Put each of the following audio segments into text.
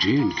J&K।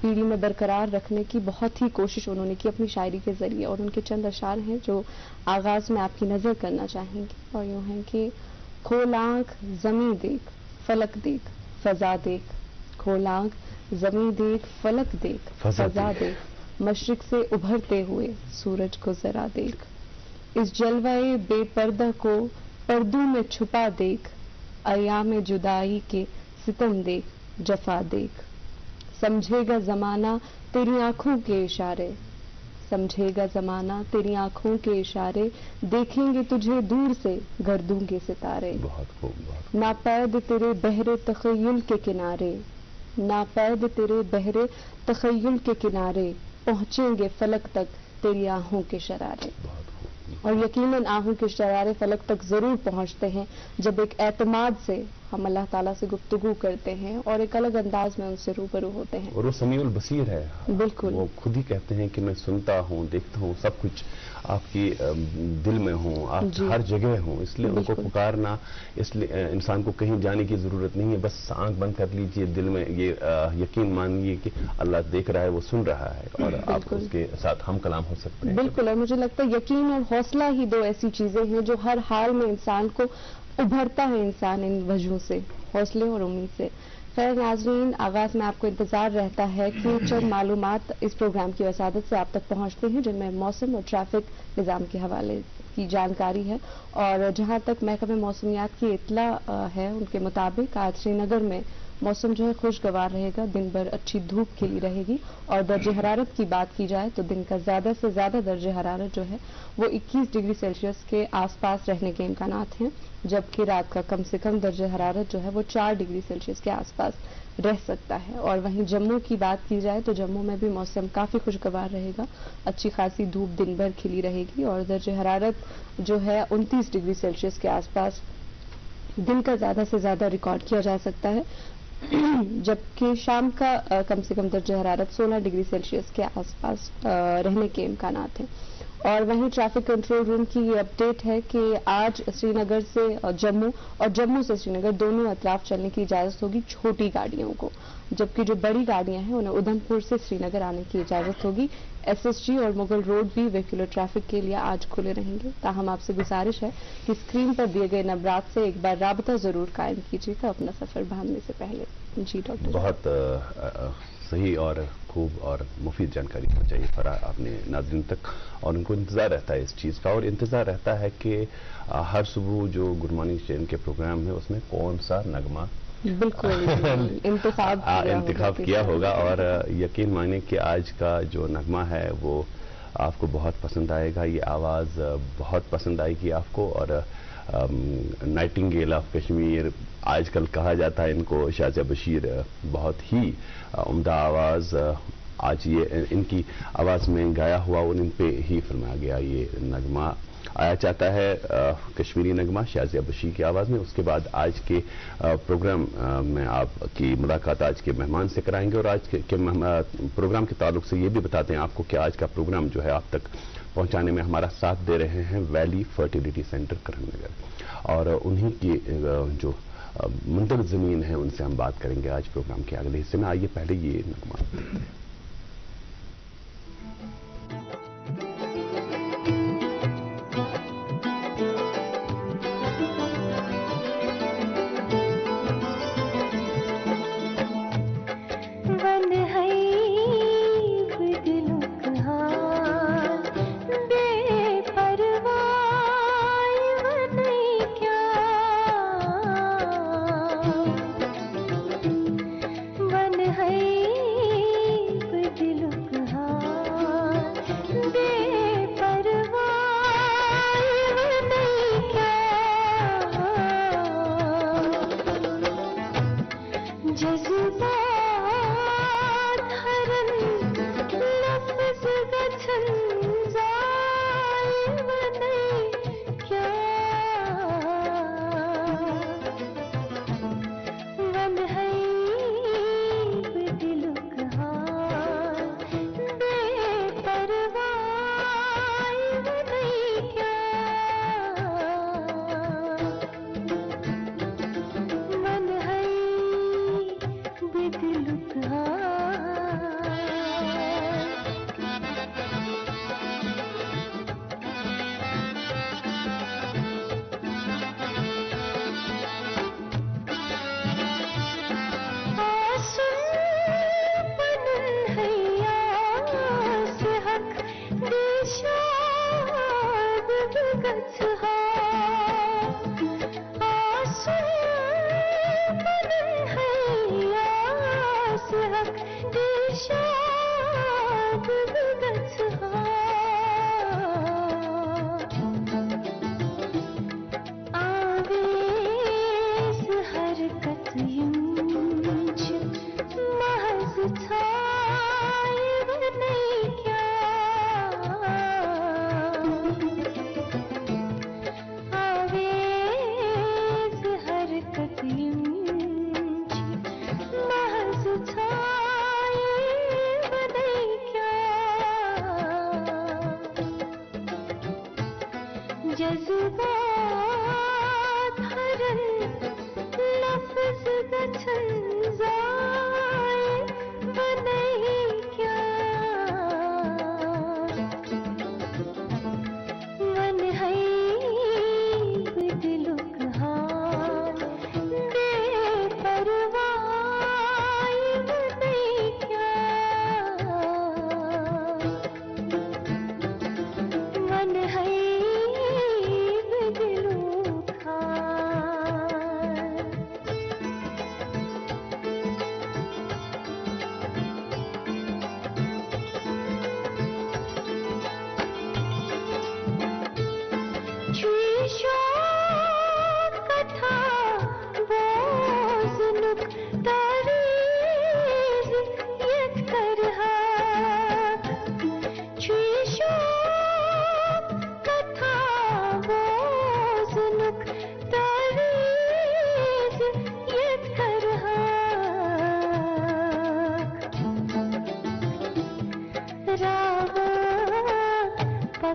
پیڑھی میں برقرار رکھنے کی بہت ہی کوشش انہوں نے کی اپنی شاعری کے ذریعے، اور ان کے چند اشعار ہیں جو آغاز میں آپ کی نظر کرنا چاہیں گے، اور یوں ہیں کہ کھول آنکھ زمیں دیکھ فلک دیکھ فضا دیکھ، کھول آنکھ زمیں دیکھ فلک دیکھ فضا دیکھ، مشرق سے ابھرتے ہوئے سورج کو ذرا دیکھ، اس جلوے بے پردہ کو پردوں میں چھپا دیکھ، ایام جدائی کے ستم دیکھ جفا دیکھ، سمجھے گا زمانہ تیری آنکھوں کے اشارے، سمجھے گا زمانہ تیری آنکھوں کے اشارے، دیکھیں گے تجھے دور سے گردوں کے ستارے، بہت خوب، ناپید تیرے بحر تخیل کے کنارے، ناپید تیرے بحر تخیل کے کنارے، پہنچیں گے فلک تک تیری آہوں کے شرارے، اور یقیناً آہوں کے شرارے فلک تک ضرور پہنچتے ہیں جب ایک اعتماد سے ہم اللہ تعالیٰ سے گفتگو کرتے ہیں اور ایک الگ انداز میں ان سے روبرو ہوتے ہیں. اور وہ سمیع البصیر ہے. بالکل. وہ خود ہی کہتے ہیں کہ میں سنتا ہوں، دیکھتا ہوں، سب کچھ آپ کی دل میں ہوں، آپ ہر جگہ ہوں، اس لیے ان کو پکارنا، اس لیے انسان کو کہیں جانے کی ضرورت نہیں ہے، بس آنکھ بند کر لیجئے، دل میں یہ یقین مانیے کہ اللہ دیکھ رہا ہے، وہ سن رہا ہے، اور آپ اس کے ساتھ ہم کلام ہو سکتے ہیں. بالکل. اور مجھے لگتا ہے یقین اور حوصلہ ہی دو ایسی چیزیں ہیں جو ہر حال میں انسان کو ابھرتا ہے، انسان ان وجہوں سے، حوصلے اور امید سے. خیر ناظرین، آغاز میں آپ کو انتظار رہتا ہے کہ چند معلومات اس پروگرام کی وسادت سے آپ تک پہنچتی ہیں، جن میں موسم اور ٹریفک نظام کے حوالے کی جانکاری ہے. اور جہاں تک محکمہ موسمیات کی اطلاع ہے، ان کے مطابق آج سری نگر میں موسم جو ہے خوشگوار رہے گا، دن بھر اچھی دھوپ کھلی رہے گی، اور درجہ حرارت کی بات کی جائے تو دن کا زیادہ سے زیادہ درجہ حرارت جو ہے وہ 21 ڈگری سیلسیس کے آس پاس رہنے کے امکانات ہیں، جبکہ رات کا کم سے کم درجہ حرارت جو ہے وہ 4 ڈگری سیلسیس کے آس پاس رہ سکتا ہے. اور وہیں جموں کی بات کی جائے تو جموں میں بھی موسم کافی خوشگوار رہے گا، اچھی خاصی دھوپ دن بھر کھلی رہے گی، اور درجہ حرارت جو ہے 29 ڈگری سیلسیس کے آس پاس دن کا زیادہ سے زیادہ ریکارڈ کیا جا سکتا ہے، جبکہ شام کا کم سے کم درجہ حرارت 16 ڈگری سیلسیس کے آس پاس رہنے کے امکانات ہیں. اور وہیں ٹریفک کنٹرول روم کی یہ اپڈیٹ ہے کہ آج سری نگر سے جموں اور جموں سے سری نگر دونوں اطراف چلنے کی اجازت ہوگی چھوٹی گاڑیوں کو، جبکہ جو بڑی گاڑیاں ہیں انہیں ادھم پور سے سری نگر آنے کی اجازت ہوگی. ایس ایس جی اور مغل روڈ بھی ویکولر ٹریفک کے لیے آج کھلے رہیں گے. تاہم آپ سے گزارش ہے کہ اسکرین پر دیے گئے نمبرات سے ایک بار رابطہ ضرور قائم کیجیے گا اپنا سفر باندھنے سے پہلے. جی ڈاکٹر. بہت صحیح اور خوب اور مفید جانکاری پہنچائی فرا آپ نے ناظرین تک، اور ان کو انتظار رہتا ہے اس چیز کا، اور انتظار رہتا ہے کہ ہر صبح جو گڈ مارننگ چین کے پروگرام ہے اس میں کون سا نغمہ بالکل انتخاب کیا ہوگا. اور یقین مانیں کہ آج کا جو نغمہ ہے وہ آپ کو بہت پسند آئے گا. یہ آواز بہت پسند آئے گی آپ کو. اور نائٹنگیل آف کشمیر آج کل کہا جاتا ہے ان کو، شازیہ بشیر بہت ہی عمدہ آواز، آج یہ ان کی آواز میں گایا ہوا اور ان پہ ہی فرمایا گیا یہ نغمہ آیا چاہتا ہے، کشمیری نغمہ شازیہ بشیر کی آواز میں. اس کے بعد آج کے پروگرام میں آپ کی ملاقات آج کے مہمان سے کرائیں گے، اور آج کے پروگرام کے تعلق سے یہ بھی بتاتے ہیں آپ کو کہ آج کا پروگرام جو ہے آپ تک پہنچانے میں ہمارا ساتھ دے رہے ہیں ویلی فرٹیلیٹی سینٹر کرم نگر، اور انہی کی جو منتظر زمین ہے ان سے ہم بات کریں گے آج پروگرام کے اگلے حصے میں. آئیے پہلے یہ نغمہ دیکھتے ہیں.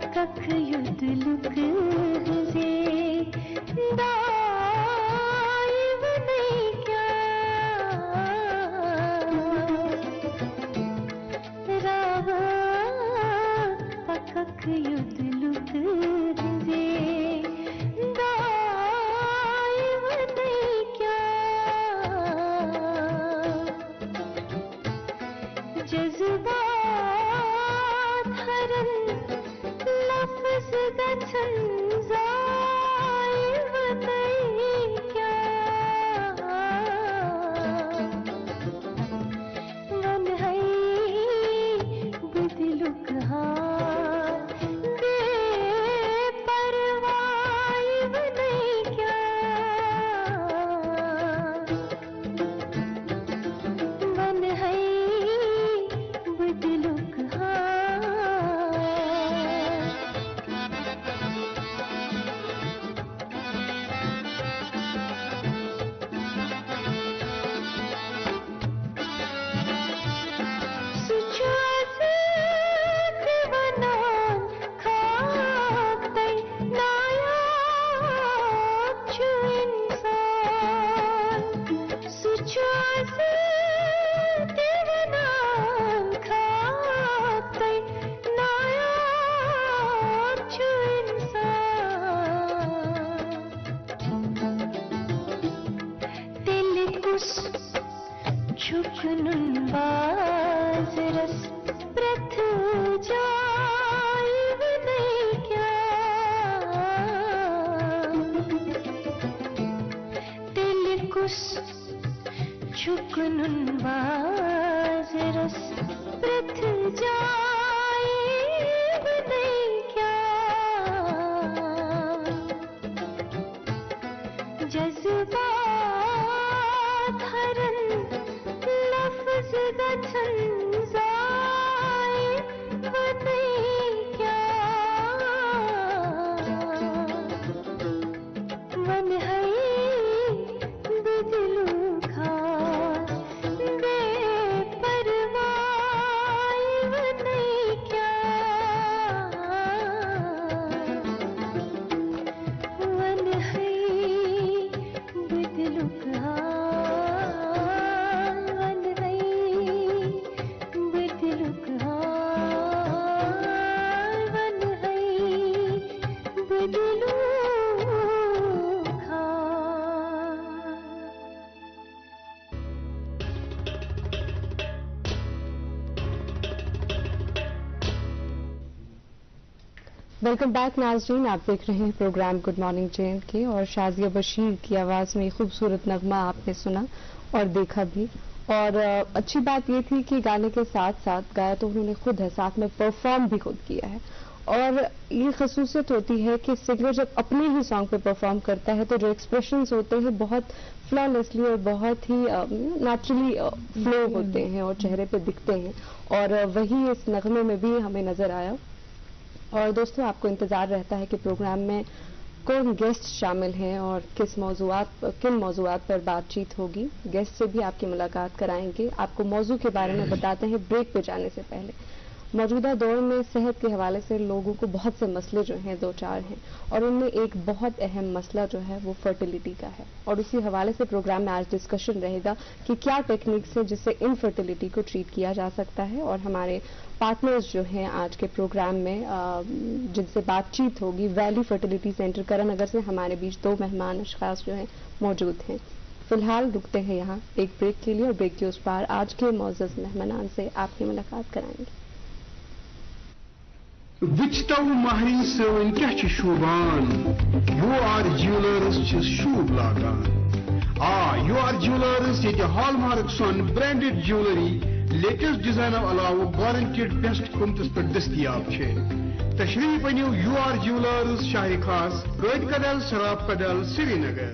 پکک یدلک زے دائم نہیں کیا راوا پکک یدلک زے دائم نہیں کیا جذبات ہرن لفظ گچھن زائم نہیں کیا من ہے بدلک ہار بے پروائم نہیں کیا من ہے بدلک ہار سچوازی دیوانان کھاکتائی نایاب چھو انسان سچوازی دیوانان کھاکتائی نایاب چھو انسان دل کس چھکنن باز رس پرتھ جائب نہیں کیا دل کس چھکنن باز رس پرتھ جائب نہیں کیا جذبات ہرن لفظ گچھن زائم نہیں کیا من ہے بدلک ہار بے پروائم نہیں کیا من ہے بدلک ہار من ہے بدلک ہار من ہے بدلک ہار ویلکم بیک ناظرین، آپ دیکھ رہے ہیں پروگرام گڈ مارننگ جے کے اور شازیہ بشیر کی آواز میں خوبصورت نغمہ آپ نے سنا اور دیکھا بھی. اور اچھی بات یہ تھی کہ گانے کے ساتھ ساتھ گایا تو انہوں نے خود ہے، ساتھ میں پرفارم بھی خود کیا ہے. اور یہ خصوصیت ہوتی ہے کہ سنگر جب اپنے ہی سانگ پہ پرفارم کرتا ہے تو جو ایکسپریشنز ہوتے ہیں بہت فلالیسلی اور بہت ہی نیچرلی فلو ہوتے ہیں اور چہرے پہ دکھتے ہیں، اور وہی اس نغمے میں بھی ہمیں نظر آیا. اور دوستوں، آپ کو انتظار رہتا ہے کہ پروگرام میں کون گیسٹ شامل ہیں اور کن موضوعات پر بات چیت ہوگی. گیسٹ سے بھی آپ کی ملاقات کرائیں گے. آپ کو موضوع کے بارے میں بتاتے ہیں بریک پہ جانے سے پہلے. موجودہ دور میں صحت کے حوالے سے لوگوں کو بہت سے مسئلے جو ہیں دو چار ہیں، اور ان میں ایک بہت اہم مسئلہ جو ہے وہ فرٹیلیٹی کا ہے. اور اسی حوالے سے پروگرام میں آج ڈسکشن رہے گا کہ کیا ٹیکنیکس ہیں جس سے انفرٹیلیٹی کو ٹریٹ کیا جا سکتا ہے. اور ہمارے پارٹنرز جو ہیں آج کے پروگرام میں جن سے بات چیت ہوگی، ویلی فرٹیلیٹی سینٹر کرن نگر سے ہمارے بیچ دو مہمان اشخاص جو ہیں موجود ہیں. فی الحال رکتے ہیں یہاں ایک بریک کے لیے، اور بریک کے اس پار آج کے معزز مہمانان سے آپ کی ملاقات کرائیں گے. وچتو مہرین سون کیا شوبان یو آر جیولرز شوب لاگان یو آر جیولرز یہ ہال مارک سون برانڈڈ جیولری لیٹسٹ ڈیزائن علاوہ گارنٹیڈ بیسٹ قیمتس پہ دستیاب تشریف انیو یو آر جیولرز شاہ خاص روید کدل سراب کدل سری نگر.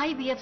IVF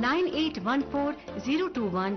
9814021991।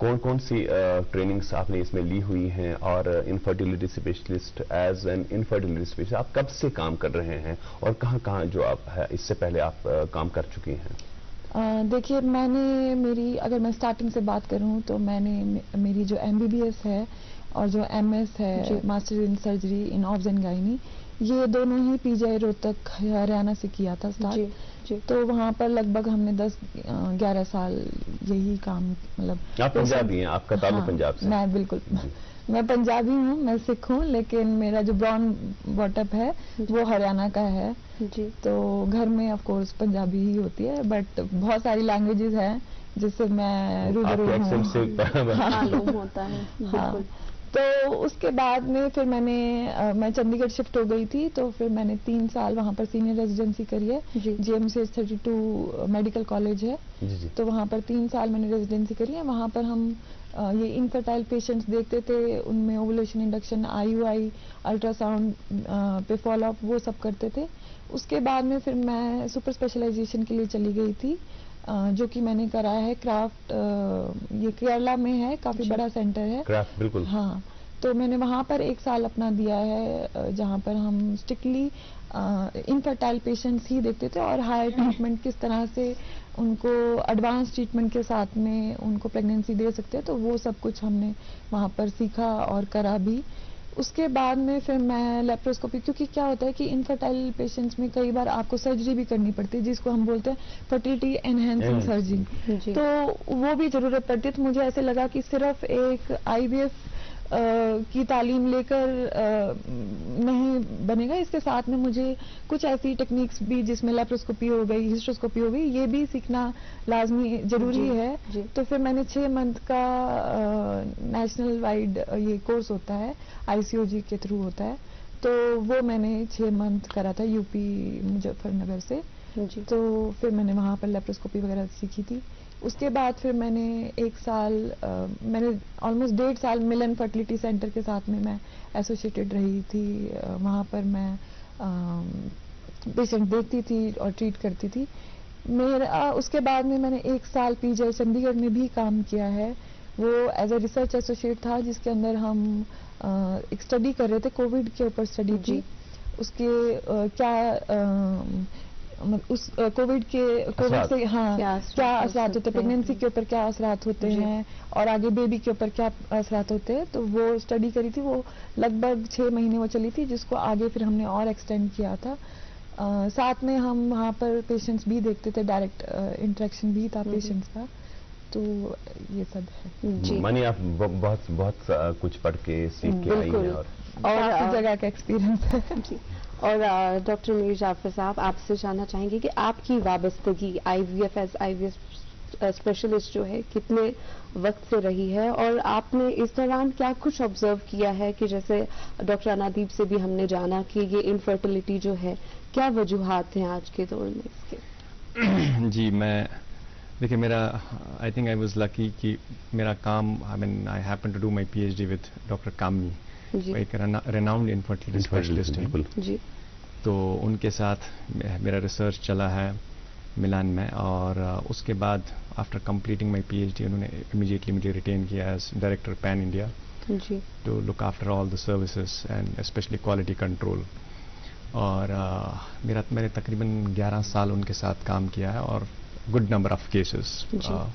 کون کون سی ٹریننگز آپ نے اس میں لی ہوئی ہیں اور infertility specialist as an infertility specialist آپ کب سے کام کر رہے ہیں اور کہاں کہاں جو آپ ہے اس سے پہلے آپ کام کر چکی ہیں؟ دیکھیے میں نے اگر میں اسٹارٹنگ سے بات کروں تو میں نے میری جو MBBS ہے اور جو MS ہے master in surgery in obs and gynae یہ دونوں ہی PGI روہتک ہریانہ سے کیا تھا اسٹارٹ. تو وہاں پر لگ بھگ ہم نے 10-11 سال یہی کام مطلب. آپ پنجابی ہیں, آپ کا تعلق پنجاب سے؟ میں بالکل میں پنجابی ہوں, میں سکھ ہوں, لیکن میرا جو براؤن باٹ اپ ہے وہ ہریانہ کا ہے. تو گھر میں آف کورس پنجابی ہی ہوتی ہے, بٹ بہت ساری لینگویجز ہیں جس سے میں روبرو ہوں. معلوم ہوتا ہے. تو اس کے بعد میں پھر میں چنڈی گڑھ شفٹ ہو گئی تھی, تو پھر میں نے 3 سال وہاں پر سینئر ریزیڈنسی کری ہے. GMCH 32 میڈیکل کالج ہے, تو وہاں پر 3 سال میں نے ریزیڈنسی کری ہے. وہاں پر ہم یہ انفرٹائل پیشنٹس دیکھتے تھے, ان میں اوولیشن انڈکشن, IUI, الٹرا ساؤنڈ پہ فالو اپ وہ سب کرتے تھے. اس کے بعد میں پھر میں سپر اسپیشلائزیشن کے لیے چلی گئی تھی, جو کہ میں نے کرایا ہے کرافٹ, یہ کیرلا میں ہے, کافی بڑا سینٹر ہے کرافٹ. بالکل. ہاں, تو میں نے وہاں پر 1 سال اپنا دیا ہے, جہاں پر ہم اسٹرکٹلی انفرٹائل پیشنٹس ہی دیکھتے تھے اور ہائر ٹریٹمنٹ کس طرح سے ان کو ایڈوانس ٹریٹمنٹ کے ساتھ میں ان کو پریگنینسی دے سکتے ہیں, تو وہ سب کچھ ہم نے وہاں پر سیکھا اور کرا بھی. اس کے بعد میں پھر میں لیپروسکوپی, کیونکہ کیا ہوتا ہے کہ انفرٹائل پیشنٹس میں کئی بار آپ کو سرجری بھی کرنی پڑتی ہے, جس کو ہم بولتے ہیں فرٹیلٹی انہینسنگ سرجری, تو وہ بھی ضرورت پڑتی ہے. تو مجھے ایسے لگا کہ صرف ایک IVF کی تعلیم لے کر نہیں بنے گا, اس کے ساتھ میں مجھے کچھ ایسی ٹیکنیکس بھی جس میں لیپروسکوپی ہو گئی, ہسٹروسکوپی ہو گئی, یہ بھی سیکھنا لازمی ضروری ہے. تو پھر میں نے 6 منتھ کا نیشنل وائڈ یہ کورس ہوتا ہے, ICOG کے تھرو ہوتا ہے, تو وہ میں نے 6 منتھ کرا تھا UP مظفر نگر سے. تو پھر میں نے وہاں پر لیپروسکوپی وغیرہ سیکھی تھی. اس کے بعد پھر میں نے 1 سال, میں نے آلموسٹ 1.5 سال ملن فرٹیلٹی سینٹر کے ساتھ میں ایسوسیٹڈ رہی تھی. وہاں پر میں پیشنٹ دیکھتی تھی اور ٹریٹ کرتی تھی. اس کے بعد میں نے 1 سال PGI چنڈی گڑھ میں بھی کام کیا ہے. وہ ایز اے ریسرچ ایسوسیٹ تھا, جس کے اندر ہم ایک اسٹڈی کر رہے تھے, کووڈ کے اوپر اسٹڈی تھی. اس کے اس کووڈ سے کیا اثرات ہوتے ہیں, پریگنینسی کے اوپر کیا اثرات ہوتے ہیں اور آگے بیبی کے اوپر کیا اثرات ہوتے ہیں. تو وہ اسٹڈی کری تھی, وہ لگ بھگ 6 مہینے وہ چلی تھی, جس کو آگے پھر ہم نے اور ایکسٹینڈ کیا تھا. ساتھ میں ہم وہاں پر پیشنٹس بھی دیکھتے تھے, ڈائریکٹ انٹریکشن بھی تھا پیشنٹس کا. تو یہ سب ہے. مانی آپ بہت کچھ پڑھ کے سیکھ کے آئی ہیں اور کافی جگہ کا ایکسپیرینس ہے. اور ڈاکٹر میر جعفر صاحب, آپ سے جاننا چاہیں گے کہ آپ کی وابستگی IVF اسپیشلسٹ جو ہے کتنے وقت سے رہی ہے, اور آپ نے اس دوران کیا کچھ آبزرو کیا ہے, کہ جیسے ڈاکٹر انادیپ سے بھی ہم نے جانا کہ یہ انفرٹیلٹی جو ہے کیا وجوہات ہیں آج کے دور میں اس کے؟ جی, میں دیکھیں میرا I think I was lucky کہ میرا کام, I happen to do my PhD with doctor Kami, ایک ریناؤنڈ انفرٹیلٹی اسپیشلسٹ ہیں. تو ان کے ساتھ میرا ریسرچ چلا ہے ملان میں, اور اس کے بعد آفٹر کمپلیٹنگ مائی PhD انہوں نے امیڈیٹلی مجھے ریٹین کیا as director pan India to look after all the services and especially quality control. اور میں نے تقریباً 11 سال ان کے ساتھ کام کیا ہے, اور گڈ نمبر آف کیسز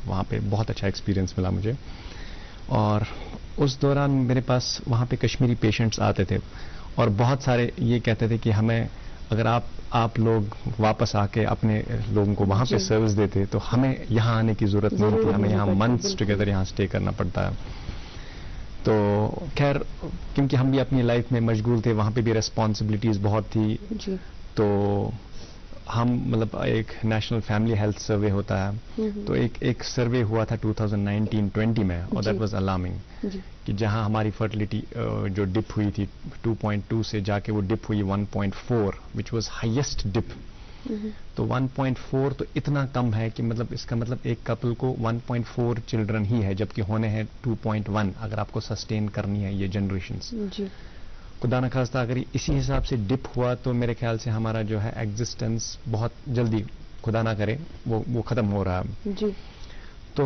وہاں پہ بہت اچھا ایکسپیرینس ملا مجھے. اور اس دوران میرے پاس وہاں پہ کشمیری پیشنٹس آتے تھے, اور بہت سارے یہ کہتے تھے کہ ہمیں اگر آپ لوگ واپس آ کے اپنے لوگوں کو وہاں پہ سروس دیتے تو ہمیں یہاں آنے کی ضرورت نہیں ہوتی, ہمیں یہاں منتھس ٹوگیدر یہاں اسٹے کرنا پڑتا ہے. تو خیر, کیونکہ ہم بھی اپنی لائف میں مشغول تھے, وہاں پہ بھی ریسپانسبلٹیز بہت تھی, تو ہم مطلب ایک نیشنل فیملی ہیلتھ سروے ہوتا ہے, تو ایک سروے ہوا تھا 2019-20 میں, اور دیٹ واز الارمنگ, کہ جہاں ہماری فرٹیلٹی جو ڈپ ہوئی تھی 2.2 سے جا کے وہ ڈپ ہوئی 1.4 وچ واز ہائیسٹ ڈپ. تو 1.4 تو اتنا کم ہے کہ مطلب اس کا مطلب ایک کپل کو 1.4 چلڈرن ہی ہے, جبکہ ہونے ہیں 2.1 اگر آپ کو سسٹین کرنی ہے یہ جنریشنز. خدا نخواستہ اگر اسی حساب سے ڈپ ہوا تو میرے خیال سے ہمارا جو ہے ایگزسٹنس بہت جلدی, خدا نہ کرے وہ ختم ہو رہا ہے. تو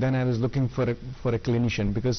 then I was looking for a clinician, because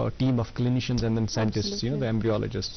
a team of clinicians and then scientists, you know, the embryologists.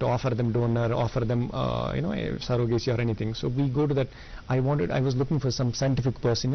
to offer them donor, offer them surrogacy or anything. So we go to that. I was looking for some scientific person,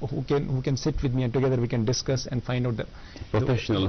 who can sit with me and together we can discuss and find out the professional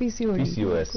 PCOS.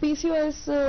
PCOS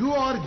UR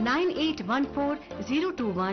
9814 021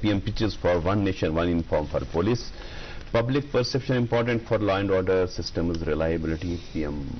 PM pitches for one nation one uniform for police, public perception important for law and order system's reliability, PM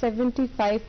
75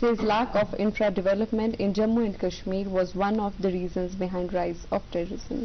says lack of infra development in Jammu and Kashmir was one of the reasons behind rise of terrorism.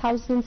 thousands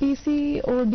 PCOD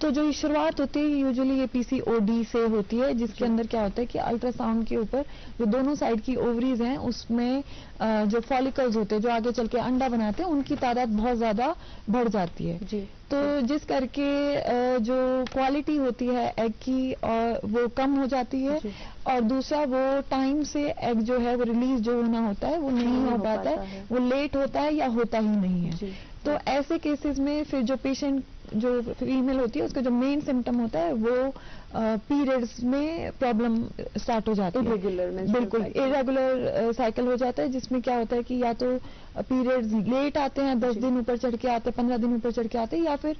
تو جو شروعات ہوتی ہے usually یہ PCOD سے ہوتی ہے، جس کے اندر کیا ہوتا ہے کہ الٹرا ساؤنڈ کے اوپر جو دونوں سائڈ کی اووریز ہیں اس میں جو فالکلز ہوتے ہیں جو آگے چل کے انڈا بناتے ہیں ان کی تعداد بہت زیادہ بڑھ جاتی ہے. جی. تو جس کر کے جو کوالٹی ہوتی ہے ایگ کی وہ کم ہو جاتی ہے. جی. اور دوسرا وہ ٹائم سے ایگ جو ہے وہ ریلیز جو ہونا ہوتا ہے وہ نہیں ہو پاتا ہے، وہ لیٹ ہوتا ہے یا ہوتا ہی نہیں ہے. جی. تو ایسے کیسز میں پھر جو پیشنٹ جو فیمیل ہوتی ہے اس کا جو مین سمٹم ہوتا ہے وہ پیریڈز میں پرابلم اسٹارٹ ہو جاتی ہے. بالکل ارریگولر سائیکل ہو جاتا ہے، جس میں کیا ہوتا ہے کہ یا تو پیریڈز لیٹ آتے ہیں، 10 دن اوپر چڑھ کے آتے ہیں، 15 دن اوپر چڑھ کے آتے ہیں، یا پھر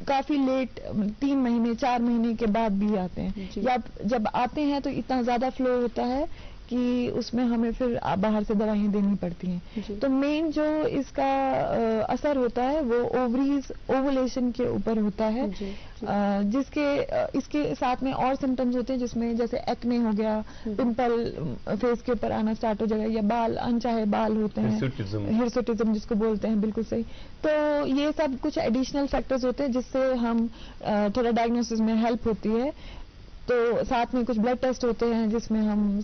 کافی لیٹ 3 مہینے 4 مہینے کے بعد بھی آتے ہیں. یا جب آتے ہیں تو اتنا زیادہ فلو ہوتا ہے کہ اس میں ہمیں پھر باہر سے دوائیں دینی پڑتی ہیں. تو مین جو اس کا اثر ہوتا ہے وہ اووریز اوولیشن کے اوپر ہوتا ہے، جس کے اس کے ساتھ میں اور سمٹمز ہوتے ہیں، جس میں جیسے ایکنے ہو گیا، پمپل فیس کے اوپر آنا اسٹارٹ ہو جائے گا، یا بال انچاہے بال ہوتے ہیں، ہرسوٹزم جس کو بولتے ہیں. بالکل صحیح. تو یہ سب کچھ ایڈیشنل فیکٹرز ہوتے ہیں جس سے ہم تھوڑا ڈائگنوسس میں ہیلپ ہوتی ہے. تو ساتھ میں کچھ بلڈ ٹیسٹ ہوتے ہیں جس میں ہم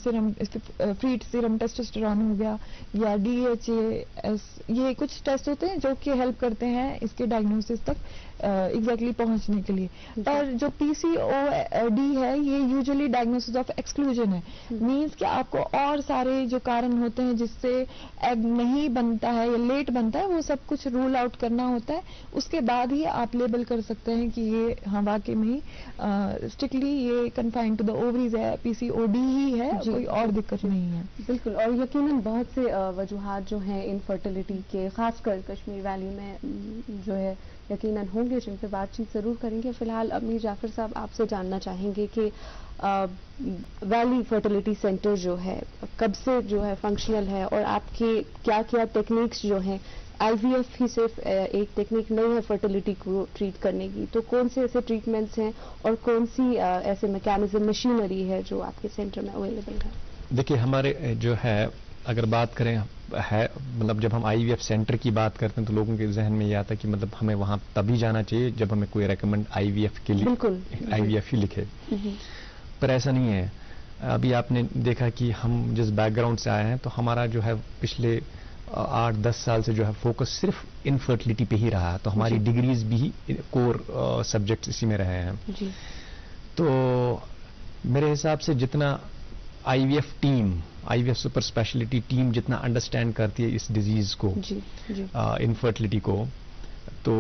فری سیرم ٹیسٹوسٹیرون ہو گیا یا DHAS، یہ کچھ ٹیسٹ ہوتے ہیں جو کہ ہیلپ کرتے ہیں اس کے ڈائگنوسس تک ایگزیکٹلی پہنچنے کے لیے. پر جو PCOD ہے یہ یوزلی ڈائگنوسس آف ایکسکلوژن ہے، مینس کہ آپ کو اور سارے جو کارن ہوتے ہیں جس سے ایگ نہیں بنتا ہے یا لیٹ بنتا ہے وہ سب کچھ رول آؤٹ کرنا ہوتا ہے. اس کے بعد ہی آپ لیبل کر سکتے ہیں کہ یہ ہاں واقعی میں اسٹرکٹلی یہ کنفائنڈ ٹو دا اووریز ہے، PCOD ہی ہے، کوئی اور دقت نہیں ہے. بالکل. اور یقیناً بہت سے وجوہات جو ہیں انفرٹیلٹی کے، خاص کر کشمیر ویلی میں جو ہے یقیناً ہوں گے، جن پہ بات چیت ضرور کریں گے. فی الحال امیر جعفر صاحب آپ سے جاننا چاہیں گے کہ ویلی فرٹیلٹی سینٹر جو ہے کب سے جو ہے فنکشنل ہے، اور آپ کے کیا کیا ٹیکنیکس جو ہیں، IVF ہی صرف ایک ٹیکنیک نہیں ہے فرٹیلٹی کو ٹریٹ کرنے کی، تو کون سے ایسے ٹریٹمنٹس ہیں اور کون سی ایسے میکینزم مشینری ہے جو آپ کے سینٹر میں اویلیبل ہے؟ دیکھیے ہمارے جو ہے اگر بات کریں ہے مطلب جب ہم IVF سینٹر کی بات کرتے ہیں تو لوگوں کے ذہن میں یہ آتا ہے کہ مطلب ہمیں وہاں تبھی جانا چاہیے جب ہمیں کوئی ریکمنڈ IVF کے لیے IVF ہی لکھے. پر ایسا نہیں ہے. ابھی آپ نے دیکھا کہ ہم جس بیک گراؤنڈ سے آئے ہیں تو ہمارا جو ہے پچھلے 8-10 سال سے جو ہے فوکس صرف انفرٹیلٹی پہ ہی رہا ہے. تو ہماری ڈگریز بھی کور سبجیکٹس اسی میں رہے ہیں. تو میرے حساب سے جتنا IVF سپر اسپیشلٹی ٹیم جتنا انڈرسٹینڈ کرتی ہے اس ڈیزیز کو، انفرٹیلٹی کو، تو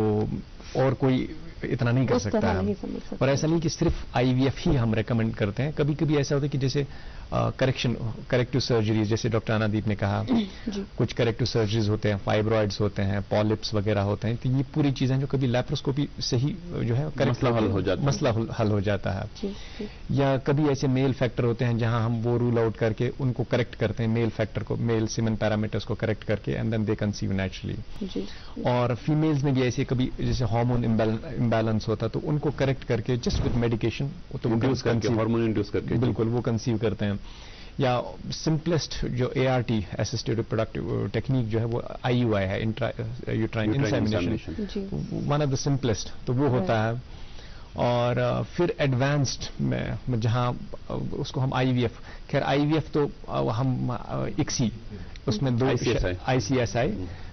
اور کوئی اتنا نہیں کر سکتا ہے. اور ایسا نہیں کہ صرف IVF ہی ہم ریکمینڈ کرتے ہیں. کبھی کبھی ایسا ہوتا ہے کہ جیسے کریکٹو سرجریز، جیسے ڈاکٹر انادیپ نے کہا کچھ کریکٹو سرجریز ہوتے ہیں، فائبرائڈز ہوتے ہیں، پالپس وغیرہ ہوتے ہیں. تو یہ پوری چیزیں جو کبھی لیپروسکوپی سے ہی جو ہے مسئلہ حل ہو جاتا ہے. یا کبھی ایسے میل فیکٹر ہوتے ہیں جہاں ہم وہ رول آؤٹ کر کے ان کو کریکٹ کرتے ہیں، میل فیکٹر کو، میل سیمن پیرامیٹرز کو کریکٹ کر کے، and then they conceive naturally. اور فیمیلز میں بھی ایسے کبھی جیسے ہارمون امبیلنس ہوتا ہے تو ان کو کریکٹ کر کے just with medication hormone induce کر کے بالکل وہ کنسیو کرتے ہیں. یا سمپلسٹ جو ART اسسٹڈ ریپروڈکٹیو ٹیکنیک جو ہے وہ IUI ہے، intrauterine insemination, one of the simplest, تو وہ ہوتا ہے. اور پھر ایڈوانسڈ میں جہاں اس کو ہم IVF، خیر IVF تو ہم ICSI اس میں 2 ICSI،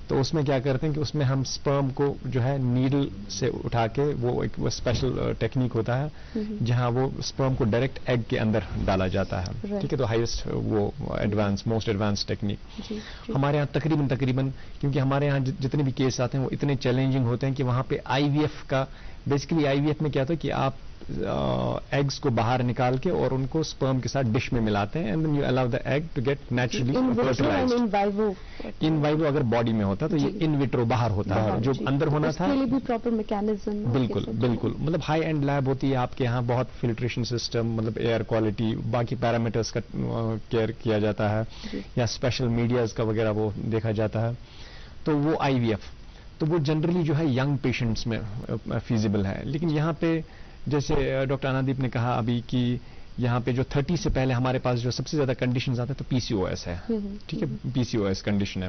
تو اس میں کیا کرتے ہیں کہ اس میں ہم سپرم کو جو ہے نیڈل سے اٹھا کے، وہ ایک اسپیشل ٹیکنیک ہوتا ہے جہاں وہ سپرم کو ڈائریکٹ ایگ کے اندر ڈالا جاتا ہے. ٹھیک ہے، تو ہائیسٹ وہ موسٹ ایڈوانس ٹیکنیک. ہمارے یہاں تقریباً کیونکہ ہمارے یہاں جتنے بھی کیس آتے ہیں وہ اتنے چیلنجنگ ہوتے ہیں کہ وہاں پہ IVF کا بیسیکلی IVF میں کیا ہوتا ہے کہ آپ ایگز کو باہر نکال کے اور ان کو سپرم کے ساتھ ڈش میں ملاتے ہیں، and then you allow the egg to get naturally fertilized. In vivo اگر باڈی میں ہوتا تو یہ ان ویٹرو باہر ہوتا ہے، جو اندر ہونا تھا. بالکل مطلب ہائی اینڈ لیب ہوتی ہے آپ کے یہاں، بہت فلٹریشن سسٹم، مطلب ایئر کوالٹی، باقی پیرامیٹرز کا کیئر کیا جاتا ہے، یا اسپیشل میڈیاز کا وغیرہ وہ دیکھا جاتا ہے. تو وہ IVF تو وہ جنرلی جو ہے ینگ پیشنٹس میں فیزیبل ہے. لیکن یہاں پہ جیسے ڈاکٹر انادیپ نے کہا ابھی کہ یہاں پہ جو 30 سے پہلے ہمارے پاس جو سب سے زیادہ کنڈیشنز آتے ہیں تو PCOS ہے, ٹھیک ہے, PCOS کنڈیشن ہے.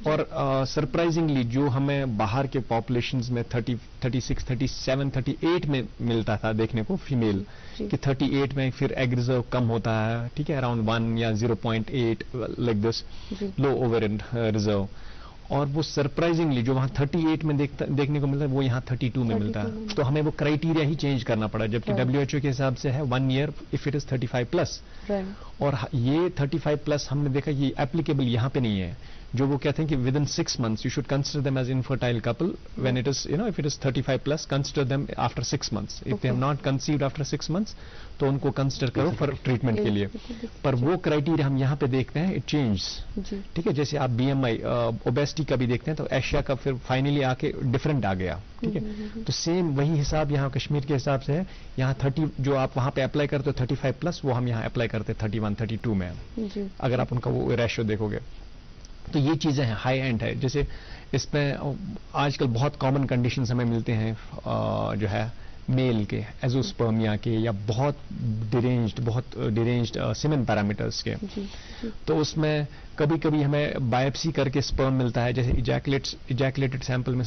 اور سرپرائزنگلی جو ہمیں باہر کے پاپولیشنز میں 30, 36, 37, 38 میں ملتا تھا دیکھنے کو فیمیل, کہ 38 میں پھر ایگ ریزرو کم ہوتا ہے, ٹھیک ہے, اراؤنڈ 1 یا 0.8 like this, low over reserve. اور وہ سرپرائزنگلی جو وہاں 38 میں دیکھنے کو ملتا ہے وہ یہاں 32 میں ملتا ہے. تو ہمیں وہ کرائیٹیریا ہی چینج کرنا پڑا, جبکہ WHO کے حساب سے ہے 1 year if it is 35+. اور یہ 35+ ہم نے دیکھا یہ ایپلیکیبل یہاں پہ نہیں ہے. جو وہ کہتے ہیں کہ within 6 months you should consider them as infertile couple. When it is, if it is 35+, consider them after 6 months. If they have not conceived after 6 months, تو ان کو کنسیڈر کرو فار ٹریٹمنٹ کے لیے. پر وہ کرائیٹیریا ہم یہاں پہ دیکھتے ہیں, اٹ چینج, ٹھیک ہے. جیسے آپ BMI اوبیسٹی کا بھی دیکھتے ہیں تو ایشیا کا پھر فائنلی آ کے ڈفرنٹ آ گیا, ٹھیک ہے. تو سیم وہی حساب یہاں کشمیر کے حساب سے ہے. یہاں 30 جو آپ وہاں پہ اپلائی کرتے ہو 35+, وہ ہم یہاں اپلائی کرتے 31, 32 میں, اگر آپ ان کا وہ ریشو دیکھو گے. تو یہ چیزیں ہیں, ہائی اینڈ ہے. جیسے اس میں آج کل بہت کامن کنڈیشنز ہمیں ملتے ہیں جو ہے میل کے, ایزوسپرمیا کے, یا بہت ڈیرینجڈ سیمن پیرامیٹرز کے. تو اس میں کبھی کبھی ہمیں بایوپسی کر کے سپرم ملتا ہے, جیسے ایجیکولیٹڈ سیمپل میں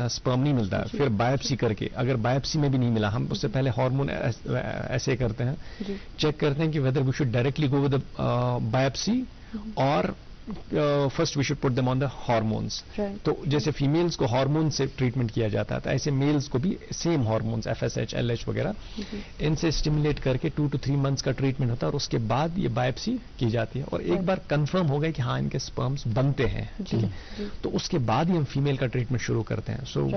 سپرم نہیں ملتا, پھر بایوپسی کر کے, اگر بایوپسی میں بھی نہیں ملا, ہم اس سے پہلے ہارمون ایسے کرتے ہیں, چیک کرتے ہیں کہ whether we should directly go with biopsy اور first we should put them on the hormones. تو جیسے فیمیلز کو ہارمون سے ٹریٹمنٹ کیا جاتا ہے, ایسے میلز کو بھی سیم ہارمونس FSH, LH وغیرہ ان سے اسٹیمولیٹ کر کے 2 to 3 months کا ٹریٹمنٹ ہوتا ہے, اور اس کے بعد یہ بایوپسی کی جاتی ہے. اور ایک بار کنفرم ہو گیا کہ ہاں ان کے سپرمز بنتے ہیں, ٹھیک ہے, تو اس کے بعد ہی ہم فیمیل کا ٹریٹمنٹ شروع کرتے ہیں. سو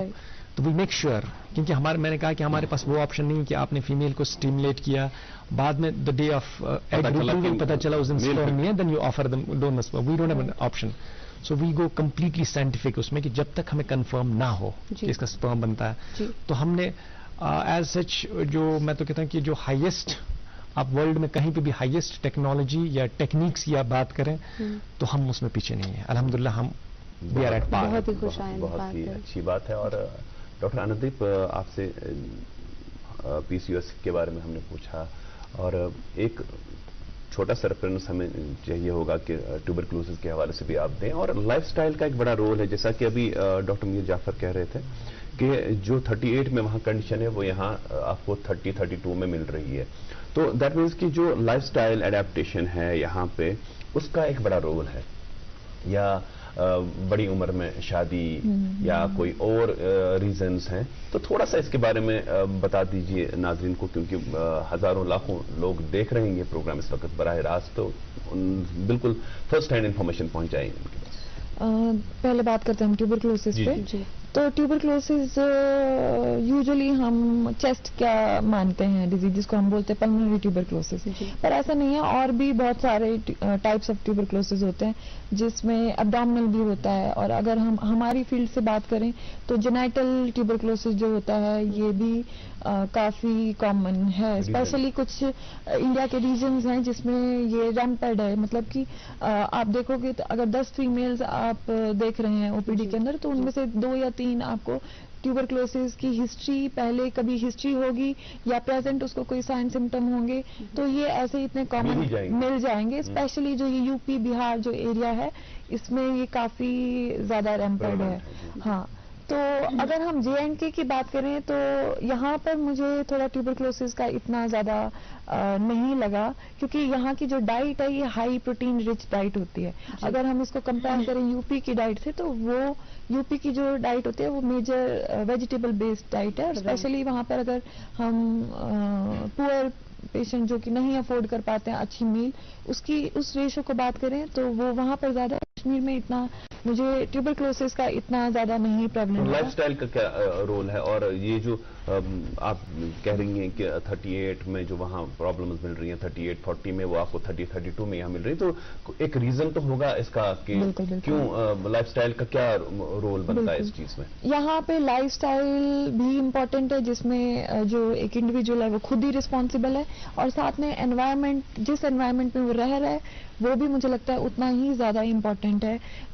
تو وی میک شیور, کیونکہ میں نے کہا کہ ہمارے پاس وہ آپشن نہیں ہے کہ آپ نے فیمیل کو اسٹیمولیٹ کیا, بعد میں دا ڈے آف ایگ پتا چلا اس دن سپرم نہیں ہے, then you offer them donor sperm. We don't have an option. So we go completely scientific اس میں, کہ جب تک ہمیں کنفرم نہ ہو کہ اس کا سپرم بنتا ہے. تو ہم نے ایز سچ جو میں تو کہتا ہوں کہ جو ہائیسٹ آپ ورلڈ میں کہیں پہ بھی ہائیسٹ ٹیکنالوجی یا ٹیکنیکس کی آپ بات کریں تو ہم اس میں پیچھے نہیں ہیں, الحمدللہ. ہم وی آر ایٹ پار. بہت ہی اچھی بات ہے. اور ڈاکٹر انندیپ, آپ سے PCOS کے بارے میں ہم نے پوچھا, اور ایک چھوٹا سا ریفرنس ہمیں چاہیے ہوگا کہ ٹیوبرکلوسس کے حوالے سے بھی آپ دیں. اور لائف سٹائل کا ایک بڑا رول ہے, جیسا کہ ابھی ڈاکٹر میر جعفر کہہ رہے تھے کہ جو 38 میں وہاں کنڈیشن ہے وہ یہاں آپ کو 30, 32 میں مل رہی ہے. تو دیٹ مینس کہ جو لائف سٹائل اڈیپٹیشن ہے یہاں پہ, اس کا ایک بڑا رول ہے. یا بڑی عمر میں شادی یا کوئی اور ریزنز ہیں, تو تھوڑا سا اس کے بارے میں بتا دیجئے ناظرین کو, کیونکہ ہزاروں لاکھوں لوگ دیکھ رہے ہیں یہ پروگرام اس وقت براہ راست, تو بالکل فرسٹ ہینڈ انفارمیشن پہنچائیں ان کے پاس. پہلے بات کرتے ہیں ہم ٹیوبرکلوسس پہ. تو ٹیوبرکلوسس یوزلی ہم چیسٹ کیا مانتے ہیں ڈیزیز, جس کو ہم بولتے ہیں پلمونری ٹیوبرکلوسس, پر ایسا نہیں ہے. اور بھی بہت سارے ٹائپس آف ٹیوبرکلوسس ہوتے ہیں, جس میں ابڈومنل بھی ہوتا ہے. اور اگر ہم ہماری فیلڈ سے بات کریں تو جینیٹل ٹیوبرکلوسس جو ہوتا ہے یہ بھی کافی کامن ہے. اسپیشلی کچھ انڈیا کے ریجنز ہیں جس میں یہ ریمپیڈ ہے. مطلب کہ آپ دیکھو گے تو اگر 10 فیمیلز آپ دیکھ رہے ہیں OPD کے اندر, تو ان میں سے 2 یا 3 آپ کو ٹیوبرکلوسس کی ہسٹری, پہلے کبھی ہسٹری ہوگی یا پریزنٹ اس کو کوئی سائن سمٹم ہوں گے, تو یہ ایسے اتنے کامن مل جائیں گے. اسپیشلی جو یہ UP بہار جو ایریا ہے اس میں یہ کافی زیادہ ریمپیڈ ہے. ہاں, تو اگر ہم JNK کی بات کریں تو یہاں پر مجھے تھوڑا ٹیوبرکلوسس کا اتنا زیادہ نہیں لگا, کیونکہ یہاں کی جو ڈائٹ ہے یہ ہائی پروٹین رچ ڈائٹ ہوتی ہے. اگر ہم اس کو کمپیئر کریں UP کی ڈائٹ سے, تو وہ UP کی جو ڈائٹ ہوتی ہے وہ میجر ویجیٹیبل بیسڈ ڈائٹ ہے. اسپیشلی وہاں پر اگر ہم پور پیشنٹ جو کہ نہیں افورڈ کر پاتے ہیں اچھی میل, اس ریشو کو بات کریں تو وہ وہاں پر زیادہ. کشمیر میں اتنا مجھے ٹیوبرکلوسس کا اتنا زیادہ نہیں پرابلم. لائف سٹائل کا کیا رول ہے, اور یہ جو آپ کہہ رہی ہیں کہ 38 میں جو وہاں پرابلمز مل رہی ہیں 38, 40 میں وہ آپ کو 30, 32 میں یہاں مل رہی, تو ایک ریزن تو ہوگا اس کا کہ کیوں لائف سٹائل کا کیا رول بنتا ہے اس چیز میں. یہاں پہ لائف سٹائل بھی امپورٹنٹ ہے, جس میں جو ایک انڈیویجول ہے وہ خود ہی رسپانسبل ہے, اور ساتھ میں انوائرمنٹ, جس انوائرمنٹ میں وہ رہ رہا ہے وہ بھی مجھے لگتا ہے اتنا ہی زیادہ امپورٹنٹ ہے.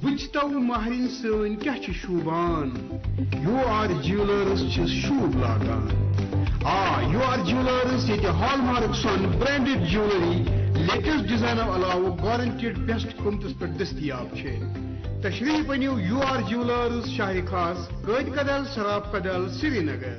Wichtaw Maharin Sun Kyachi Shuban. UR Jewelers Chis Shub Lagan. UR Jewelers is a hallmark son branded jewelry. Latest design of allow guaranteed best kumtus per distiyab che. Tashreef baniu UR Jewelers Shahi Khas, Roid Kadal, Sarab Kadal, Srinagar.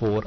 4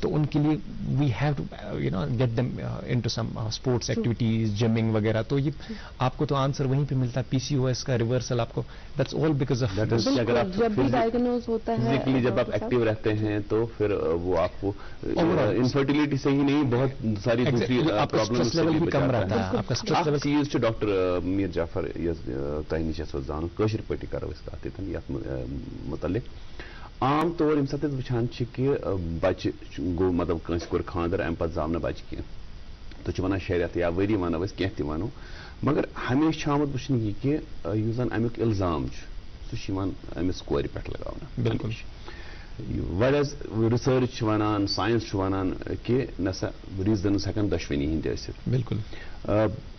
تو ان کے لیے we have to get them into some sports activities jumping وغیرہ. تو یہ آپ کو تو آنسر وہیں پہ ملتا ہے, پی سی او ایس کا ریورسل آپ کو, دیٹس آل بیکاز آف جب بھی ڈائگنوز ہوتا ہے فزیکلی جب آپ ایکٹیو رہتے ہیں تو پھر وہ آپ کو انفرٹیلیٹی سے ہی نہیں بہت ساری دوسری اسٹریس لیول بھی کم رہتا ہے. آپ کا اسٹریس لیول چیز ڈاکٹر میر جعفر تہ نش زان کشر پہ کرو کت یت متعلق عام طور یم سات وچان کہ بچہ گو مطلب کنس کور خاندر ام پتہ زاو نا بچہ کی تو ونان 6 رٮ۪تھ یا ؤری ونو أسۍ کینٛہہ تہِ ونو مگر ہمیشہ چھُ آمُت وٕچھنہٕ یہِ کہ یُس زن امیُک الزام چھُ سُہ چھُ یِوان أمِس کورِ پٮ۪ٹھ لگاونہٕ. بالکل واریاہ رِسٲرٕچ چھِ ونان ساینس چھُ ونان کہ نسا ریٖزنٕز ہٮ۪کن دۄشوٕنی ہٕنٛدۍ ٲسِتھ. بالکل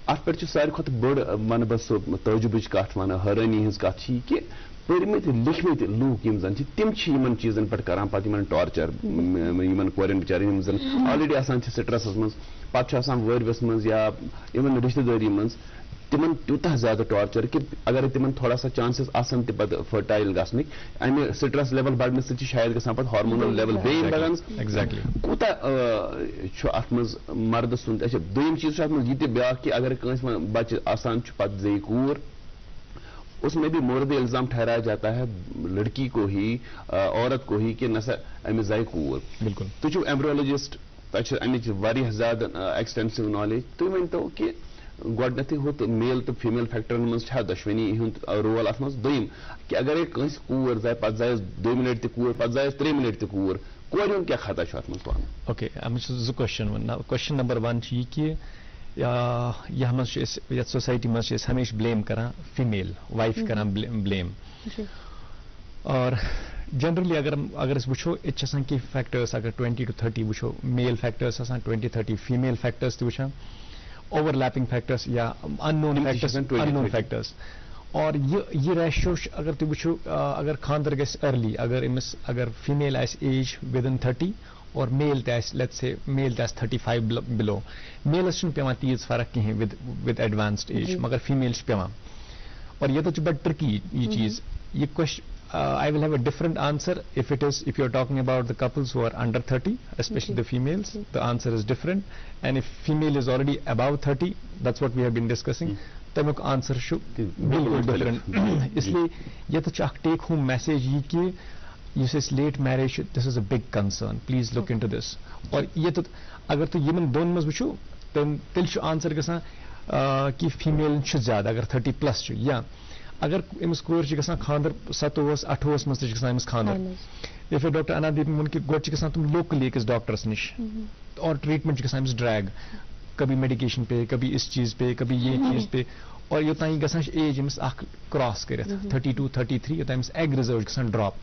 اتھ پٮ۪ٹھ چھُ ساروی کھۄتہٕ بٔڑ ونہٕ بہٕ سُہ تعجبٕچ کتھ ونہٕ حٲرٲنی ہٕنٛز کتھ چھِ یہِ کہ پٔرمٕتۍ لیکھمٕتۍ لوٗکھ یِم زن چھِ تِم چھِ یِمن چیٖزن پٮ۪ٹھ کران پتہٕ یِمن ٹارچر یِمن کورٮ۪ن بِچارٮ۪ن یِم زن آلریڈی آسان چھِ سٹرسس منٛز پتہٕ چھُ آسان وٲرۍوِس منٛز یا یِمن رشتہٕ دٲری منٛز تِمن تیوٗتاہ زیادٕ ٹارچر کہ اگر تِمن تھوڑا سا چانسز آسان تہِ پتہٕ فرٹایل گژھنٕکۍ امہِ سٹرس لیول بڑنہٕ سۭتۍ چھِ شاید گژھان پتہٕ ہارمونل لیول بیٚیہِ بڑان. کوٗتاہ چھُ اتھ منٛز مردٕ سُنٛد اچھا دوٚیِم چیٖز چھُ اتھ منٛز یہِ تہِ بیٛاکھ کہ اگر کٲنٛسہِ بچہِ آسان چھُ پتہٕ زیٚیہِ کوٗر اس میں بھی مورد الزام ٹھہرایا جاتا ہے لڑکی کو ہی عورت کو ہی کہ نسا امس زائے کور. بالکل تُہۍ چھِو ایمبریولوجسٹ تۄہہِ امِچ واریاہ زیادٕ ایکسٹینسو نالیج تُہۍ ؤنۍتو کہ گۄڈنیتھٕے ہُتھ میل تہٕ فیٖمیل فیکٹرن منٛز چھا دۄشوٕنی ہُنٛد رول اتھ منٛز. دوٚیِم کہ اگرے کٲنٛسہِ کوٗر زاے پتہٕ زایس 2 مِنٹ تہِ کوٗر پتہٕ زایس 3 مِنٹ تہِ کوٗر کورِ ہُنٛد کیٛاہ خطا چھُ اتھ منٛز پانہٕ. اوکے اتھ منٛز چھِ 2 کوسچن. کوسچن نمبر 1 چھُ یہِ کہ یتھ منٛز چھِ أسۍ یتھ سوسایٹی منٛز چھِ أسۍ ہمیشہِ بلیم کران فیمیل وائف کران بلیم اور جنرلی اگر أسۍ وٕچھو ییٚتہِ چھِ آسان کینٛہہ فیکٹٲرس اگر 20 to 30 وٕچھو میل فیکٹٲرس آسان 20-30 فیمیل فیکٹٲرس تہِ وٕچھان اوور لیپنگ فیکٹٲرس یا ان نون فیکٹٲرس. اور یہ ریشیو اگر تُہۍ وٕچھو اگر خاندر گژھِ ارلی اگر فیمیل آسہِ ایج within 30 اور میل تہِ آسہِ لیٹس سے میل تہِ آسہِ 35 بِلو میلس چھُنہٕ پیوان تیٖژ فرق کِہینۍ ود ایڈوانسڈ ایج مگر فیمیل چھِ پیوان. اور ییٚتٮ۪تھ چھُ بڑٕ ٹرکی یہ چیز یہ I will have a different answer if you're talking about the couples who are under 30, especially the females. The answer is different. And if female is already above 30, that's what we have been discussing. تمیُک answer چھُ بالکل different. اس لیے ییٚتٮ۪تھ چھُ اکھ take home message یہِ کہ یُس أسۍ لیٹ میریج چھُ this is a big concern please look into this دِس. اور ییٚتٮ۪تھ اگر تُہۍ یِمن دۄن منٛز وٕچھو تیٚلہِ چھُ آنسر گژھان کہ فیمیل چھُ زیادٕ اگر 30+ چھُ یا اگر أمِس کورِ چھِ گژھان خاندر 27-28 منٛز تہِ چھِ گژھان أمِس خاندر. یِتھ پٲٹھۍ ڈاکٹر انادیٖپن ووٚن کہ گۄڈٕ چھِ گژھان تِم لوکلی أکِس ڈاکٹرس نِش اور ٹریٹمنٹ چھِ گژھان أمِس ڈریگ کبھی میڈیکیشن پے کبھی اس چیز پے کبھی یہ چیز پے اور یوٚتام یہِ گژھان چھِ ایج أمِس اکھ کراس کٔرِتھ 32-33 یوٚتام أمِس ایگ رِزٲرو چھِ گژھان ڈراپ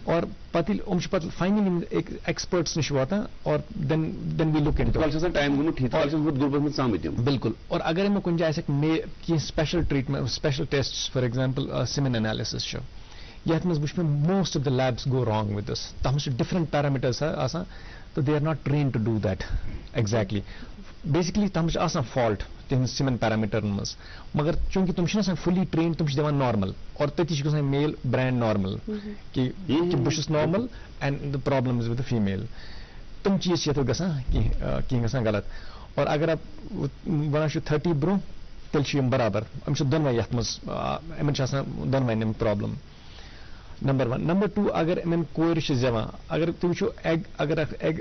اور پتہٕ ییٚلہِ یِم چھِ پتہٕ فاینلی ایکسپٲرٹس نِش واتان اور دین وی لُک اِن بالکل. اور اگر یِمو کُنہِ جایہِ آسٮ۪کھ کینٛہہ special treatment special test for example semen analysis چھُ یتھ منٛز وٕچھ مےٚ most of the labs go wrong with this. تتھ منٛز چھِ ڈفرنٹ پیرامیٹرس آسان تہٕ they are not train to do that exactly. Basically تتھ منٛز چھِ آسان فالٹ تِہنٛز سیمن پیرامیٹرن منٛز مگر چوٗنٛکہِ تِم چھِنہٕ آسان فُلی ٹرین تِم چھِ دِوان نارمل اور تٔتی چھِ گژھان میل برینڈ نارمل کہ بہٕ چھُس normal and the problem is with the female. تِم چیٖز چھِ یتھ گژھان کینٛہہ گژھان غلط. اور اگر ونان چھِ 30 برونٛہہ تیٚلہِ چھِ یِم برابر یِم چھِ دۄنوے یتھ منٛز یِمن چھِ آسان دۄنوے یِم پرابلم. نمبر 1. نمبر 2 اگر یِمن کورِ چھِ زٮ۪وان اگر تُہۍ وٕچھو ایگ اگر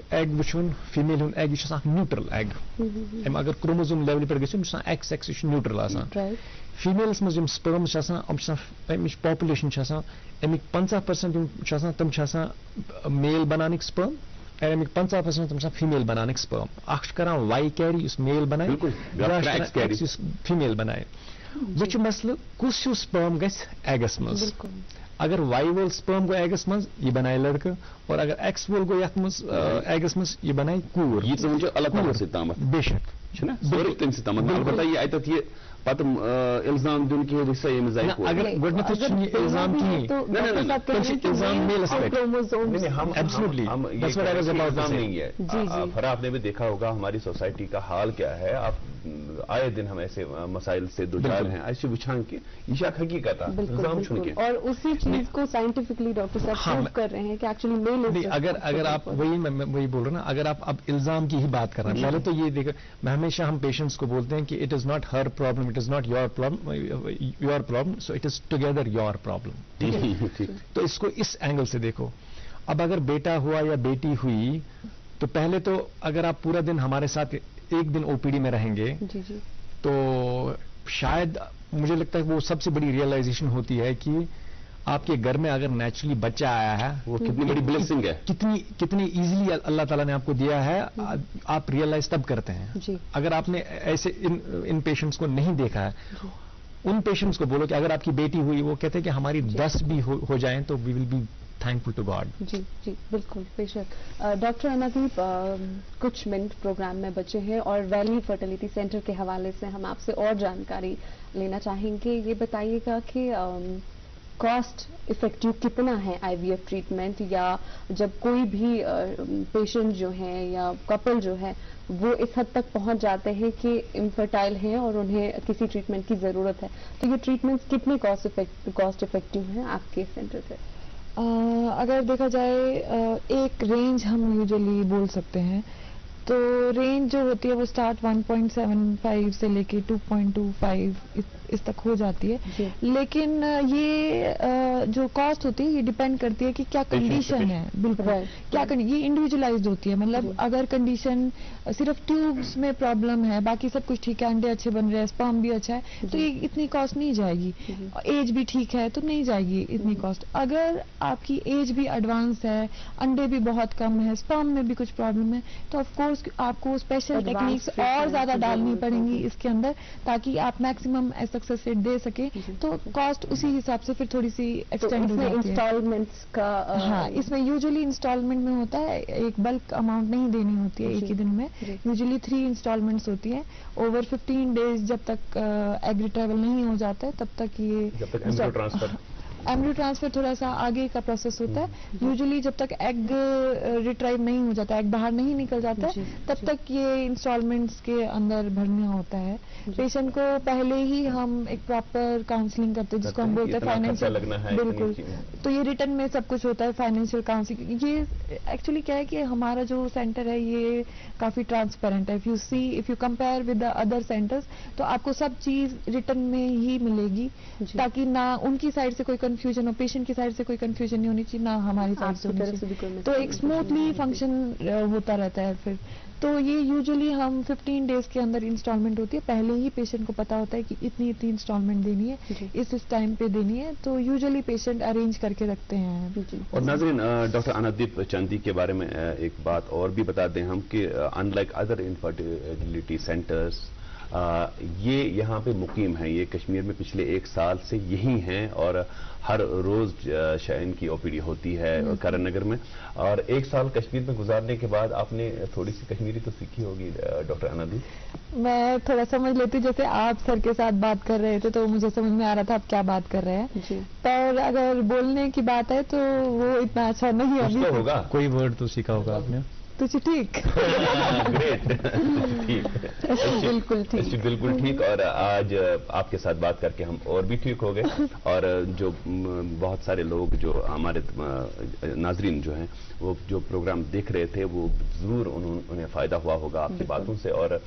ایگ وٕچھون فیمیل ہُنٛد ایگ یہِ چھُ آسان اکھ نیوٗٹرل ایگ. أمۍ اگر کروموزوم لیولہِ پٮ۪ٹھ گژھِ یِم چھِ آسان ایکس یہِ چھُ نیوٗٹرل آسان. فیمیلس منٛز یِم سپرمز چھِ آسان یِم چھِ آسان امِچ پاپولیشن چھِ آسان امیِکۍ 50% یِم چھِ آسان تِم چھِ آسان میل بناونٕکۍ سپرم اور امیِکۍ 50% تِم چھِ آسان فیمیل بناونٕکۍ سپرم. اکھ چھُ کران واے کیری یُس میل بنایہِ یُس فیمیل بنایہِ. وۄنۍ چھُ مسلہٕ کُس ہیوٗ سپرم گژھِ ایگس منٛز. اگر وائی وول سپرم گوٚو ایگس منٛز یہِ بنایہِ لڑکہٕ اور اگر ایکس وول گوٚو یتھ منٛز ایگس منٛز یہِ بنایہِ کوٗر. بے شک چھُنہ سورُے تٔمۍ سۭتۍ تامتھ البتہ یہِ اَتٮ۪تھ یہِ پتہٕ الزام دیُن کہِ سا ییٚمِس زایہِ کوٗر. اگر گۄڈنیٚتھٕے چھُنہٕ یہِ الزام کِہیٖنۍ تیٚلہِ چھِ الزام میلس پٮ۪ٹھ. فرا آپ نے بھی دیکھا ہوگا ہماری سوسائٹی کا حال کیا ہے. آپ آئے دن ہم ایسے مسائل سے دوچار ہیں ایسے وچھان کے یہ حقیقت بالکل اور اسی چیز کو سائنٹیفکلی ڈاکٹر صاحب پروو کر رہے ہیں کہ ایکچولی میل اگر آپ وہی بول رہے ہیں نا, اگر آپ اب الزام کی ہی بات کر رہے ہیں, پہلے تو یہ دیکھیں, میں ہمیشہ ہم پیشنٹس کو بولتے ہیں کہ it is not Hare problem, it is not your problem, so it is together your problem. تو اس کو اس اینگل سے دیکھو. اب اگر بیٹا ہوا یا بیٹی ہوئی تو پہلے تو اگر آپ پورا دن ہمارے ساتھ ایک دن او پی ڈی میں رہیں گے تو شاید مجھے لگتا ہے وہ سب سے بڑی ریئلائزیشن ہوتی ہے کہ آپ کے گھر میں اگر نیچرلی بچہ آیا ہے وہ کتنی بڑی بلیسنگ ہے, کتنی ایزیلی اللہ تعالیٰ نے آپ کو دیا ہے, آپ ریئلائز تب کرتے ہیں. اگر آپ نے ایسے ان پیشنٹس کو نہیں دیکھا ہے, ان پیشنٹس کو بولو کہ اگر آپ کی بیٹی ہوئی, وہ کہتے ہیں کہ ہماری 10 بھی ہو جائیں تو we will be thankful to God. جی بالکل بے شک. ڈاکٹر انادیپ, کچھ منٹ پروگرام میں بچے ہیں اور ویلی فرٹیلیٹی سینٹر کے حوالے سے ہم آپ سے اور جانکاری لینا چاہیں گے. یہ بتائیے گا کہ کاسٹ افیکٹو کتنا ہے آئی وی ایف ٹریٹمنٹ, یا جب کوئی بھی پیشنٹ جو ہیں یا کپل جو ہے وہ اس حد تک پہنچ جاتے ہیں کہ انفرٹائل ہیں اور انہیں کسی ٹریٹمنٹ کی ضرورت ہے, تو یہ ٹریٹمنٹ کتنے کاسٹ افیکٹو ہیں آپ کے سینٹر سے؟ اگر دیکھا جائے ایک رینج ہم یوزلی بول سکتے ہیں, تو رینج جو ہوتی ہے وہ اسٹارٹ 1.75 سے لے کے 2.25 اس تک ہو جاتی ہے. لیکن یہ جو کاسٹ ہوتی ہے یہ ڈپینڈ کرتی ہے کہ کیا کنڈیشن ہے. بالکل کیا یہ انڈیویجولائزڈ ہوتی ہے, مطلب اگر کنڈیشن صرف ٹیوبس میں پرابلم ہے, باقی سب کچھ ٹھیک ہے, انڈے اچھے بن رہے ہیں, اسپرم بھی اچھا ہے, تو یہ اتنی کاسٹ نہیں جائے گی. ایج بھی ٹھیک ہے تو نہیں جائے گی اتنی کاسٹ. اگر آپ کی ایج بھی ایڈوانس ہے, انڈے بھی بہت کم ہے, اسپرم میں بھی کچھ پرابلم ہے, تو آف کورس آپ کو اسپیشل ٹیکنیکس اور زیادہ ڈالنی پڑیں گی اس کے اندر تاکہ آپ میکسیمم سکسیس ریٹ دے سکیں. تو کاسٹ اسی حساب سے پھر تھوڑی سی ایکسٹینڈ ہو جاتی ہے. انسٹالمنٹس کا ہاں, اس میں یوزلی انسٹالمنٹ میں ہوتا ہے, ایک بلک اماؤنٹ نہیں دینی ہوتی ہے ایک ہی دن میں. یوزلی 3 انسٹالمنٹس ہوتی ہیں اوور 15 ڈیز. جب تک ایگ ریٹرائیول نہیں ہو جاتا ہے تب تک یہ ایمبریو ٹرانسفر تھوڑا سا آگے کا پروسیس ہوتا ہے. یوزلی جب تک ایگ ریٹرائیو نہیں ہو جاتا, ایگ باہر نہیں نکل جاتا ہے, تب تک یہ انسٹالمنٹس کے اندر بھرنا ہوتا ہے. پیشنٹ کو پہلے ہی ہم ایک پراپر کاؤنسلنگ کرتے ہیں جس کو ہم بولتے ہیں فائنینشیل. بالکل, تو یہ ریٹرن میں سب کچھ ہوتا ہے, فائنینشیل کاؤنسلنگ. یہ ایکچولی کیا ہے کہ ہمارا جو سینٹر ہے یہ کافی ٹرانسپیرنٹ ہے. If you compare with the other centres تو آپ کو سب چیز ریٹرن میں ہی ملے گی, تاکہ نہ ان کی سائڈ سے کوئی کنفیوژن ہو, پیشنٹ کی سائڈ سے کوئی کنفیوژن نہیں ہونی چاہیے, نہ ہماری سائڈ سے ہونی چاہیے. تو ایک اسموتھلی فنکشن ہوتا رہتا ہے. پھر تو یہ یوزلی ہم 15 ڈیز کے اندر انسٹالمنٹ ہوتی ہے. پہلے ہی پیشنٹ کو پتا ہوتا ہے کہ اتنی انسٹالمنٹ دینی ہے, اس ٹائم پہ دینی ہے, تو یوزلی پیشنٹ ارینج کر کے رکھتے ہیں. اور ناظرین, ڈاکٹر انادیپ چندی کے بارے میں ایک بات اور بھی بتا دیں ہم کہ in like other infertility centres یہ یہاں پہ مقیم ہیں. یہ کشمیر میں پچھلے 1 سال سے یہی ہیں اور ہر روز ان کی او پی ڈی ہوتی ہے کرن نگر میں. اور 1 سال کشمیر میں گزارنے کے بعد آپ نے تھوڑی سی کشمیری تو سیکھی ہوگی ڈاکٹر انادیپ؟ میں تھوڑا سمجھ لیتی, جیسے آپ سر کے ساتھ بات کر رہے تھے تو مجھے سمجھ میں آ رہا تھا آپ کیا بات کر رہے ہیں, پر اگر بولنے کی بات ہے تو وہ اتنا اچھا نہیں ہے. ابھی ہوگا کوئی ورڈ تو سیکھا ہوگا آپ نے. تو ٹھیک بالکل ٹھیک. اور آج آپ کے ساتھ بات کر کے ہم اور بھی ٹھیک ہو گئے, اور جو بہت سارے لوگ جو ہمارے ناظرین جو ہیں وہ جو پروگرام دیکھ رہے تھے وہ ضرور انہیں فائدہ ہوا ہوگا آپ کی باتوں سے. اور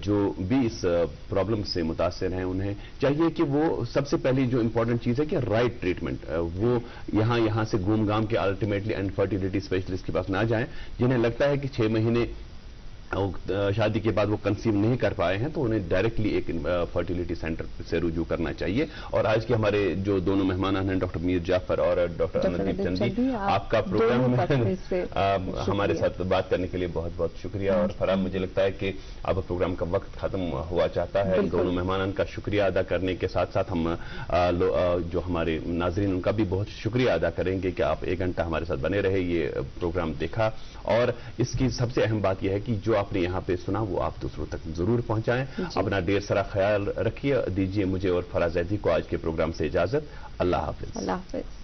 جو بھی اس پرابلم سے متاثر ہیں انہیں چاہیے کہ وہ سب سے پہلی جو امپورٹنٹ چیز ہے کہ رائٹ ٹریٹمنٹ, وہ یہاں سے گھوم گام کے الٹیمیٹلی انفرٹیلیٹی اسپیشلسٹ کے پاس نہ جائیں. جنہیں لگتا ہے کہ 6 مہینے شادی کے بعد وہ کنسیو نہیں کر پائے ہیں تو انہیں ڈائریکٹلی ایک فرٹیلیٹی سینٹر سے رجوع کرنا چاہیے. اور آج کے ہمارے جو دونوں مہمان ہیں ڈاکٹر میر جعفر اور ڈاکٹر انادیپ چندی, آپ کا پروگرام میں ہمارے ساتھ بات کرنے کے لیے بہت بہت شکریہ. اور فرحان, مجھے لگتا ہے کہ اب پروگرام کا وقت ختم ہوا چاہتا ہے. دونوں مہمانان کا شکریہ ادا کرنے کے ساتھ ساتھ ہم جو ہمارے ناظرین ان کا بھی بہت شکریہ ادا کریں گے کہ آپ 1 گھنٹہ ہمارے ساتھ بنے رہے, یہ پروگرام دیکھا. اور اس کی سب سے اہم بات یہ ہے کہ جو آپ نے یہاں پہ سنا وہ آپ دوسروں تک ضرور پہنچائیں. اپنا ڈھیر سارا خیال رکھیے. دیجیے مجھے اور فرح زیدی کو آج کے پروگرام سے اجازت. اللہ حافظ. اللہ حافظ.